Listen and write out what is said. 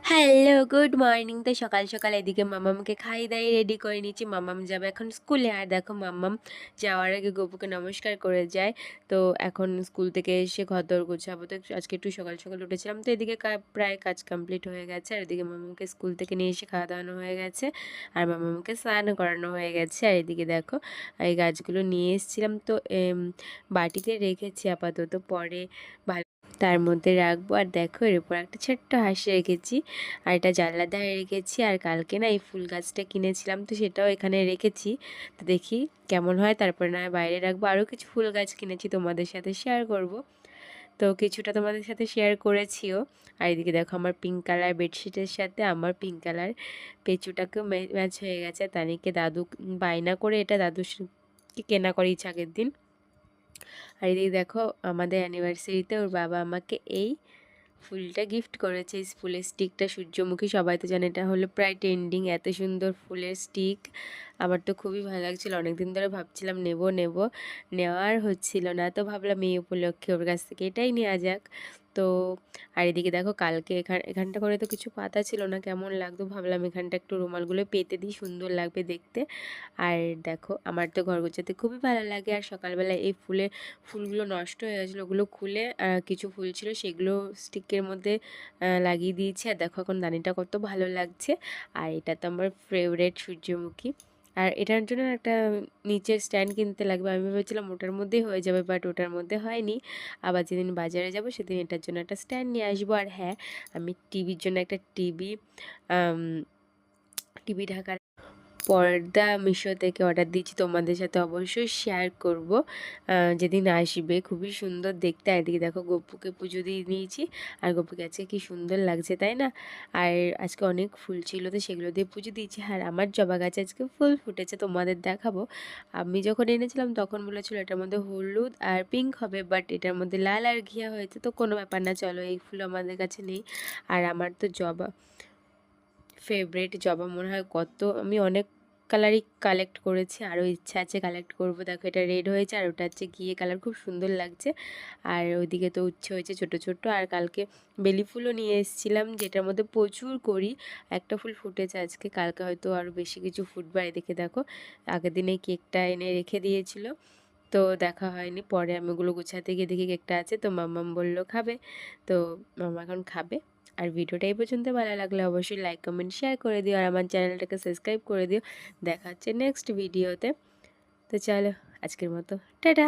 Hello, good morning. তো সকাল, সকাল এদিকে মামামকে খাইয়ে-দাইয়ে রেডি করে নিচ্ছি। মামাম যাবে এখন স্কুলে। আর দেখো মাম্মাম যাওয়ার আগে গপুকে নমস্কার করে যায়। তো এখন স্কুল থেকে এসে ঘরদোর গোছাবো। তো আজকে একটু সকাল, সকাল উঠেছিলাম। তো এদিকে প্রায় কাজ কমপ্লিট হয়ে গেছে। আর এদিকে মামামকে স্কুল থেকে নিয়ে এসে খাওয়া-দাওয়ানো হয়ে গেছে। আর মামামকে স্নানও করানো হয়ে গেছে। আর এদিকে দেখো এই গাছগুলো নিয়ে এসেছিলাম। তো বাটিতে রেখেছি আপাতত, পরে তার মধ্যে রাখবো। আর দেখো এর উপর একটা ছোট্ট হাঁস রেখেছি। আর এটা জানলার ধারে রেখেছি। আর কালকে না এই ফুল গাছটা কিনেছিলাম, তো সেটাও এখানে রেখেছি। তো দেখি কেমন হয়, তারপরে না হয় বাইরে রাখবো। আরও কিছু ফুল গাছ কিনেছি, তোমাদের সাথে শেয়ার করব। তো কিছুটা তোমাদের সাথে শেয়ার করেছিও। আর এদিকে দেখো আমার পিঙ্ক কালার বেডশিটের সাথে আমার পিঙ্ক কালার পেঁচুটাকেও ম্যাচ হয়ে গেছে। তানিকে দাদু বায়না করে এটা দাদুকে কেনা করেইছে আগের দিন। আর এদিকে দেখো আমাদের অ্যানিভার্সারিতে ওর বাবা আমাকে এই ফুলটা গিফট করেছে। এই ফুলের স্টিকটা সূর্যমুখী, সবাই তো জানে এটা হলো প্রায় ট্রেন্ডিং। এত সুন্দর ফুলের স্টিক আমার তো খুবই ভালো লাগছিলো। অনেকদিন ধরে ভাবছিলাম নেব নেব, নেওয়ার হচ্ছিল না। তো ভাবলাম এই উপলক্ষে ওর কাছ থেকে এটাই নেওয়া যাক। তো আর এদিকে দেখো কালকে এখানটা করে তো কিছু পাতা ছিল না, কেমন লাগতো ভাবলাম এখানটা একটু রুমালগুলো পেতে দিই, সুন্দর লাগবে দেখতে। আর দেখো আমার তো ঘর গোছাতে খুবই ভালো লাগে। আর সকালবেলা এই ফুলগুলো নষ্ট হয়ে গেছিলো, ওগুলো খুলে কিছু ফুল ছিল সেগুলো স্টিকের মধ্যে লাগিয়ে দিয়েছি। আর দেখো এখন দানিটা কত ভালো লাগছে। আর এটা তো আমার ফেভারেট সূর্যমুখী। আর এটার জন্য একটা নিচের স্ট্যান্ড কিনতে লাগবে। আমি ভেবেছিলাম ওটার মধ্যেই হয়ে যাবে, বাট ওটার মধ্যে হয়নি। আবার যেদিন বাজারে যাব সেদিন এটার জন্য একটা স্ট্যান্ড নিয়ে আসবো। আর হ্যাঁ, আমি টিভির জন্য একটা টিভি ঢাকার পর্দা মিশো থেকে অর্ডার দিয়েছি, তোমাদের সাথে অবশ্যই শেয়ার করব যেদিন আসবে। খুবই সুন্দর দেখতে। এদিকে দেখো গপুকে পুজো দিয়ে নিয়েছি। আর গপুকে আজকে কি সুন্দর লাগছে, তাই না? আর আজকে অনেক ফুল ছিল, তো সেগুলো দিয়ে পুজো দিয়েছি। আর আমার জবা গাছে আজকে ফুল ফুটেছে, তোমাদের দেখাবো। আমি যখন এনেছিলাম তখন বলেছিল এটার মধ্যে হলুদ আর পিঙ্ক হবে, বাট এটার মধ্যে লাল আর ঘিয়া হয়েছে। তো কোনো ব্যাপার না, চলো এই ফুল আমাদের কাছে নেই। আর আমার তো জবা ফেভারেট, জবা মনে হয় কত আমি অনেক কালারই কালেক্ট করেছি, আরও ইচ্ছা আছে কালেক্ট করব। দেখো এটা রেড হয়েছে আর ওটা হচ্ছে ঘিয়ে কালার, খুব সুন্দর লাগছে। আর ওইদিকে তো উচ্ছে হয়েছে ছোট ছোট। আর কালকে বেলি ফুলও নিয়ে এসেছিলাম, যেটার মধ্যে প্রচুর করি। একটা ফুল ফুটেছে আজকে, কালকে হয়তো আরও বেশি কিছু ফুটবে। এদিকে দেখো আগের দিনে কেকটা এনে রেখে দিয়েছিল, তো দেখা হয়নি। পরে আমি ওগুলো গুছাতে গিয়ে দেখি কেকটা আছে, তো মাম্মাম বললো খাবে, তো মামা এখন খাবে। আর ভিডিওটা এই পর্যন্ত ভালো লাগলে অবশ্যই লাইক কমেন্ট শেয়ার করে দিও। আর আমার চ্যানেলটাকে সাবস্ক্রাইব করে দিও। দেখা হচ্ছে নেক্সট ভিডিওতে। তো চলো আজকের মতো টাটা।